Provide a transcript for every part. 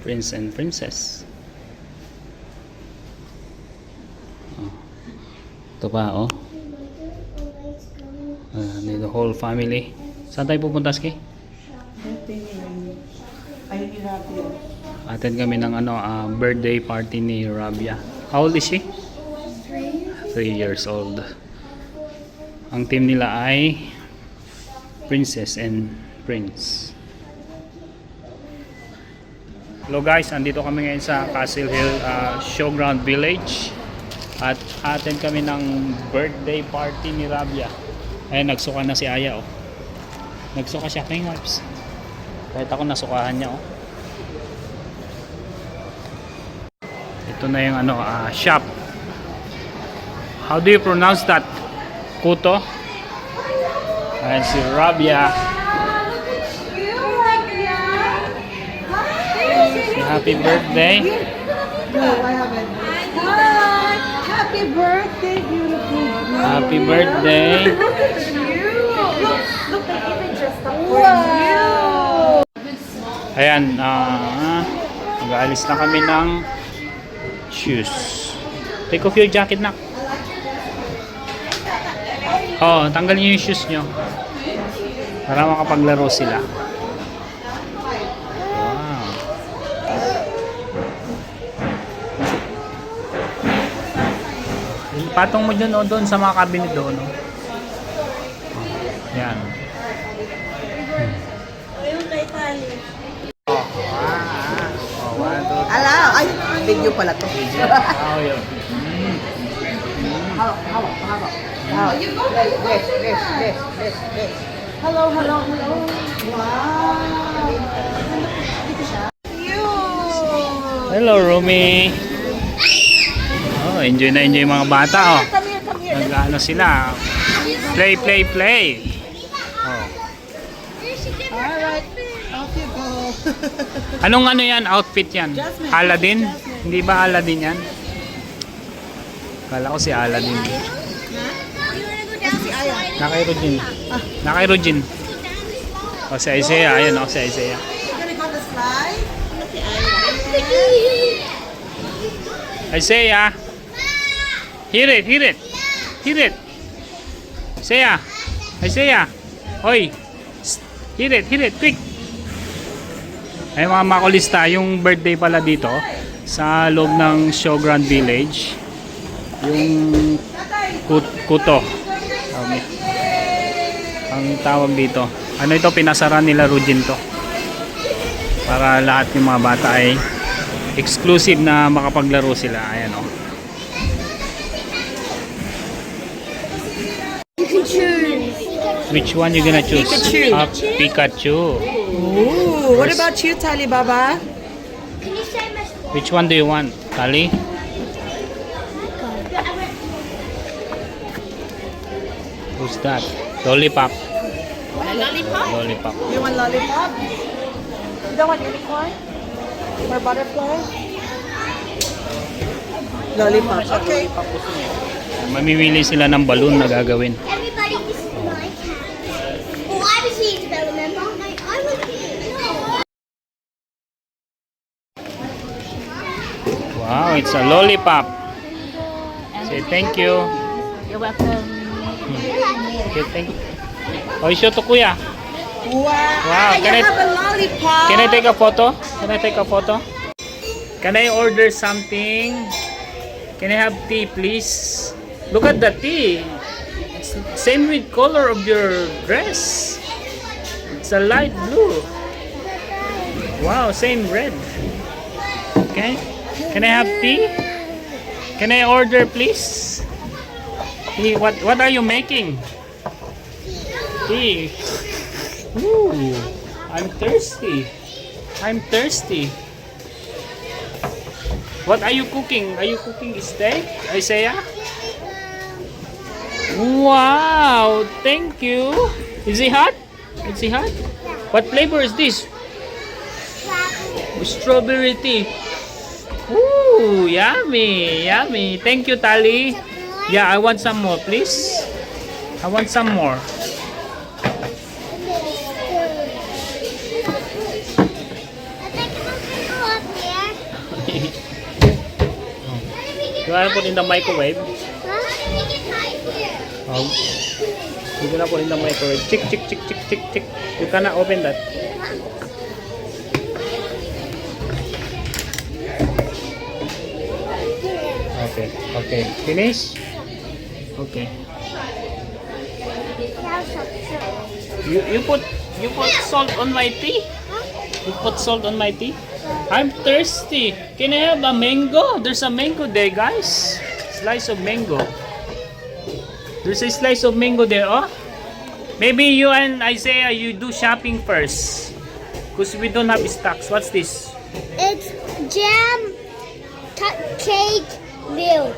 Prince and princess. Oh. Ito pa, oh. The whole family. Saan tayo pupunta, Ski? Attend kami ng birthday party ni Rabia. How old is she? 3 years old. Ang team nila ay Princess and Prince. Hello guys, andito kami ngayon sa Castle Hill Showground Village at attend kami ng birthday party ni Rabia. Ayun, nagsuka na si Aya, oh. Nagsuka siya, kayong wipes. Kahit ako nasukahan niya, oh. Ito na yung shop. How do you pronounce that? Kuto? Ayan si Rabia. Happy birthday. No, I haven't. Hi. Happy birthday, beautiful. Happy birthday. Look, they even dressed up for you. Ayan, mag-aalis na kami ng shoes. Take off your jacket na. Oh, tanggalin niyo yung shoes nyo para makapaglaro sila. Wow. Patong mo dyan, oh, doon sa mga cabinet doon, oh. Yan. Ala, ay, video pala to. Oh, yun. Hawak. Yes. Hello. Wow. Hello, Rumi. Oh, enjoy mga bata, oh. Come here. Nag-ano sila. Play. Oh. Alright, off you go. Anong yan? Outfit yan? Jasmine. Aladdin? Hindi ba Aladdin yan? Kala ko si Aladdin. Nakay Rujin. O si Isaiah. Ayan o si Isaiah. You're gonna go to slide? Isaiah. Hear it. Isaiah. Hoy. Hear it. Quick. Ay mga makulista, yung birthday pala dito sa loob ng Showground Village. Yung kuto. Ang tawag dito. Ano ito, pinasara nila Rujin to. Para lahat ng mga bata ay exclusive na makapaglaro sila. Ayan, oh. Which one you gonna choose? Pikachu. Pikachu. Ooh, what about you, Tali Baba? Which one do you want? Kali? Who's that? Lollipop. Lollipop. You want lollipop? You don't want unicorn? Or butterfly? Lollipop. Okay. Mamimili sila ng balloon na gagawin. Everybody, this is my cat. Oh, I was here, remember? I was here. Wow, it's a lollipop. Say thank you. You're welcome. Okay, thank you. Oh, show to kuya. Wow. Can You have a lollipop. Can I take a photo? Can I order something? Can I have tea, please? Look at the tea. It's same with color of your dress. It's a light blue. Wow, same red. Okay. Can I have tea? Can I order, please? Tea. What are you making? Tea. Ooh, I'm thirsty. What are you cooking? Are you cooking steak, Isaiah? Wow, thank you. Is it hot? What flavor is this? Strawberry tea. Ooh, yummy. Thank you, Tali. Yeah, I want some more, please. I want some more. You wanna put in the microwave? Huh? Oh. You gonna put in the microwave. Tick, tick, tick, tick, tick, tick. You cannot open that. Okay. Okay. Finish? Okay. You put salt on my tea? You put salt on my tea? I'm thirsty. Can I have a mango? There's a mango there, guys. Slice of mango. There's a slice of mango there, oh. Maybe you and Isaiah, you do shopping first. Because we don't have stocks. What's this? It's jam, cake, milk.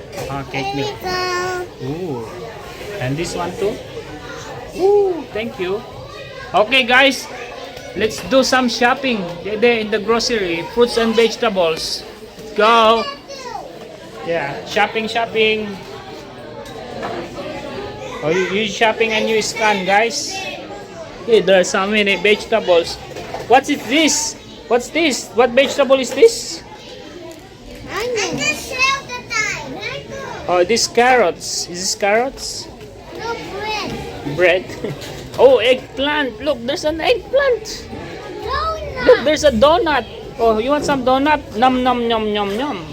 Cake There milk. we go. Ooh. And this one too? Ooh, thank you. Okay, guys. Let's do some shopping. There in the grocery. Fruits and vegetables. Go. Yeah, shopping. Oh, you shopping and you scan, guys. Hey, there are so many vegetables. What's this? What's this? What vegetable is this? Onion. The time. Oh, this carrots. Is this carrots? No bread. Bread. Oh, eggplant. Look, there's an eggplant. Donut. Look, there's a donut. Oh, you want some donut? Nom nom nom nom nom.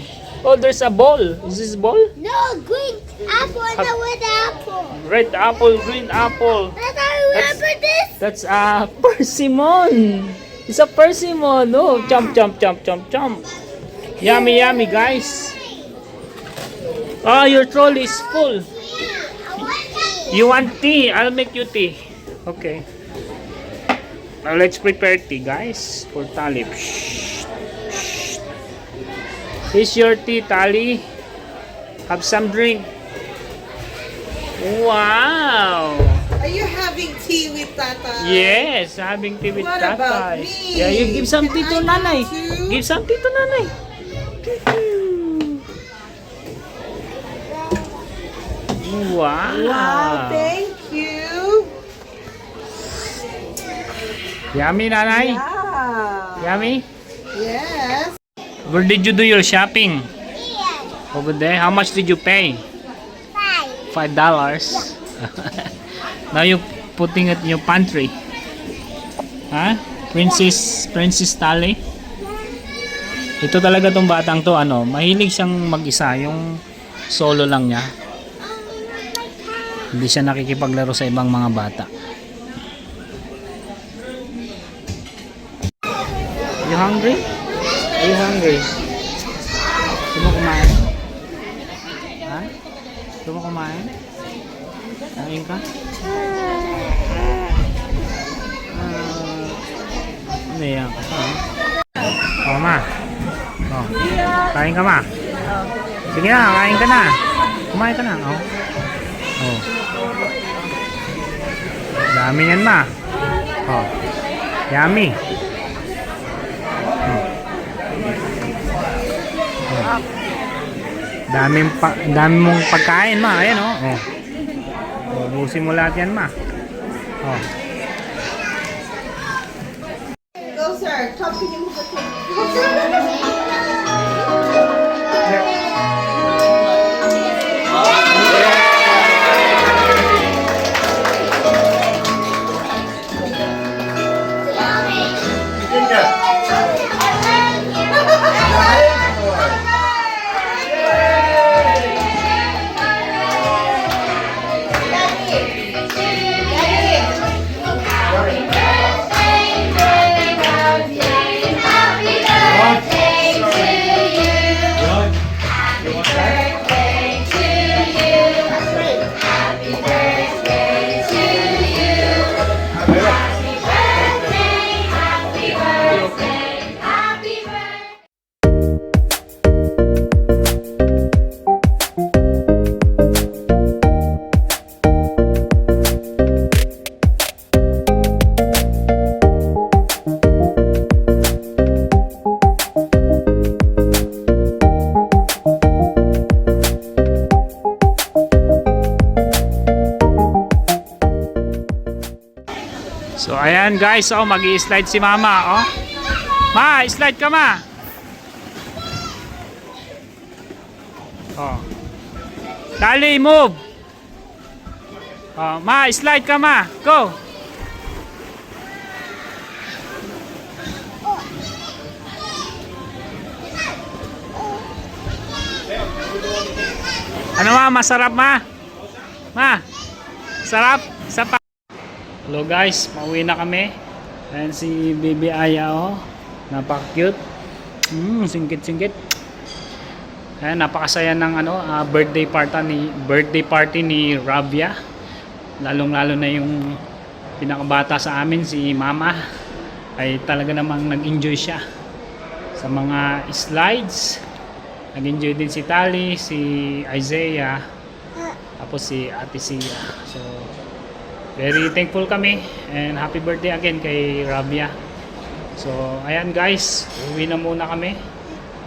Oh, there's a bowl. Is this bowl? No, green apple and the red apple. Red apple, green apple. But I remember this. That's a persimmon. It's a persimmon. Oh, chomp, chomp, chomp, chomp, chomp. Yummy, yummy, guys. Oh, your trolley is full. You want tea? I'll make you tea. Okay. Now let's prepare tea, guys, for Tali. Here's your tea, Tali. Have some drink. Wow. Are you having tea with Tata? Yes, having tea with What about Tatay. me? Yeah, you give some tea to Can I Nanay. have too? Give some tea to Nanay. Wow. Wow, thank you. Yummy, Nanay. Yeah. Yummy. Yes. Where did you do your shopping? Yes. Over there. How much did you pay? Five. $5. Now you putting it in your pantry. Ha? Princess Tali. Ito talaga tong batang to, ano, mahilig siyang mag-isa, yung solo lang niya. Hindi siya nakikipaglaro sa ibang mga bata. You hungry? Are you hungry? Gusto mo kumain? Ha? Gusto mo kumain? Kain ka? Umiyak ka pa. Oh, ma. Oh. Kain ka, ma. Sige na, kain ka na. Kumain ka na. Oh. Oh. Dami yan, ma. Oh. Yummy. Oh. Dami mong pagkain, ma. Ayan, oh. Oh. Ubusin mo lahat yan, ma. Oh. Go, sir. Come to you with the cake. So ayan guys, oh, mag-i-slide si mama, oh. Ma, slide ka, ma. Oh. Dali, move. Oh, ma, slide ka ma. Go. Ano ma, masarap ma? Ma, sarap? Isa pa. Hello guys, pauwi na kami. Ayan si Baby Aya oh. Napaka-cute. Singkit-singkit. Ayan, napakasaya ng birthday party ni Rabia. Lalong-lalo na yung pinakabata sa amin, si Mama. Ay talaga namang nag-enjoy siya sa mga slides. Nag-enjoy din si Tali, si Isaiah, tapos si Ate Sia. So, very thankful kami and happy birthday again kay Rabia. So, ayan guys, uwi na muna kami.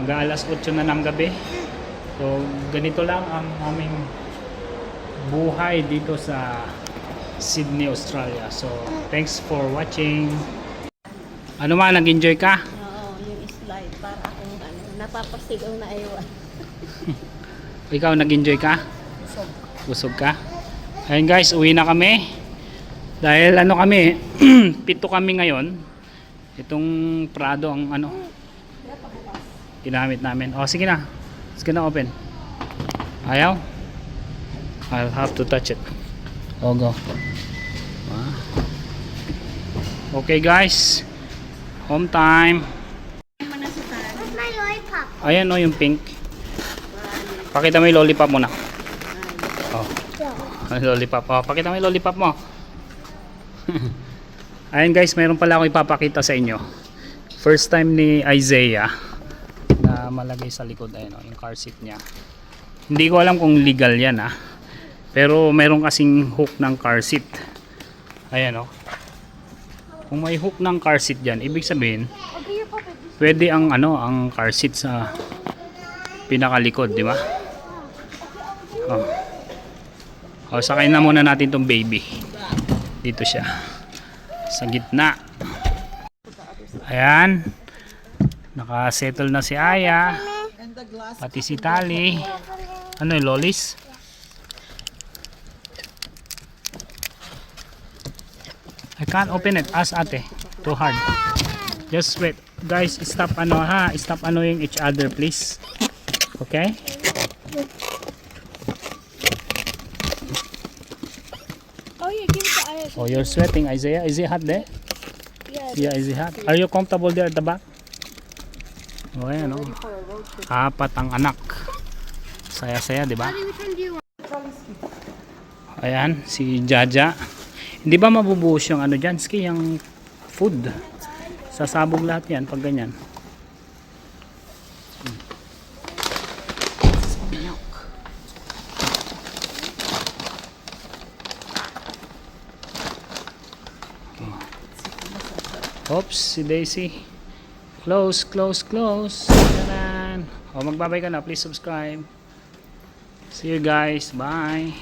Hanggang alas 8 na ng gabi. So, ganito lang ang aming buhay dito sa Sydney, Australia. So, thanks for watching. Ano ma, nag-enjoy ka? Oo, yung slide. Para akong napapasigaw na ayaw. Ikaw, nag-enjoy ka? Busog ka? Ayun guys, uwi na kami. Dahil kami, 7 kami ngayon. Itong Prado ang ginamit namin. Oh, sige na. Sige na, open. Ayaw? I'll have to touch it. Oh, go. Okay guys. Home time. Where's my lollipop? Ayan o yung pink. Pakita mo yung lollipop mo na. Oh. Lollipop. Oh, pakita mo yung lollipop mo. Ayan guys, mayroon pala akong ipapakita sa inyo. First time ni Isaiah na malagay sa likod. Ayan o, yung car seat niya. Hindi ko alam kung legal yan pero mayroon kasing hook ng car seat. Ayan o. Kung may hook ng car seat dyan, ibig sabihin pwede ang ang car seat sa pinakalikod, di ba? Oh, sakay na muna natin tong baby. Dito siya sa gitna. Ayan, nakasettle na si Aya, pati si Tali. Ano yung lolis? I can't open it. Ask ate. Too hard. Just wait. Guys, stop stop annoying each other please. Okay? Oh yeah, give it to Aya. Oh, you're sweating, Isaiah. Is it hot there? Yeah, is it hot? Are you comfortable there at the back? Oh, ayan o. 4 ang anak. Saya-saya, di ba? Ayan, si Jaja. Hindi ba mabubuhos yung dyan? Ski, yung food. Sasabog lahat yan pag ganyan. Oops, si Daisy. Close. Tanan. O, magbabay ka na. Please subscribe. See you guys. Bye.